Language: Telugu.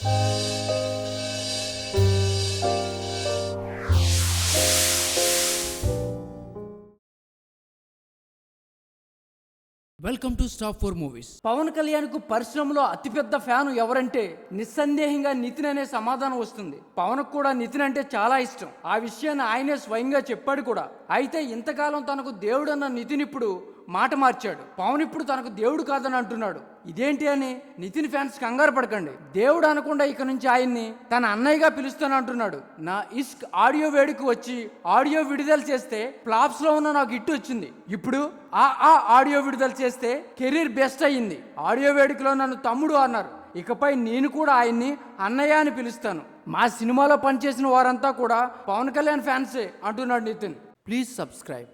Welcome to stop for movies. Pawan Kalyan కు పరిశ్రమలో అతిపెద్ద ఫ్యాన్ ఎవరంటే నిస్సందేహంగా నితిన్ అనే సమాధానం వస్తుంది. పవన్ కూడా నితిన్ అంటే చాలా ఇష్టం. ఆ విషయాన్ని ఆయనే స్వయంగా చెప్పాడు కూడా. అయితే ఇంతకాలం తనకు దేవుడు అన్న నితిన్ ఇప్పుడు మాట మార్చాడు. పవన్ ఇప్పుడు తనకు దేవుడు కాదని అంటున్నాడు. ఇదేంటి అని నితిన్ ఫ్యాన్స్ కంగారు పడకండి. దేవుడు అనకుండా ఇక నుంచి ఆయన్ని తన అన్నయ్యగా పిలుస్తాను అంటున్నాడు. నా ఇష్క్ ఆడియో వేడుకు వచ్చి ఆడియో విడుదల చేస్తే ఫ్లాప్స్ లో ఉన్న నాకు హిట్ వచ్చింది. ఇప్పుడు ఆ ఆడియో విడుదల చేస్తే కెరీర్ బెస్ట్ అయ్యింది. ఆడియో వేడుకలో నన్ను తమ్ముడు అన్నారు. ఇకపై నేను కూడా ఆయన్ని అన్నయ్య అని పిలుస్తాను. మా సినిమాలో పనిచేసిన వారంతా కూడా పవన్ కళ్యాణ్ ఫ్యాన్సే అంటున్నాడు నితిన్. Please subscribe.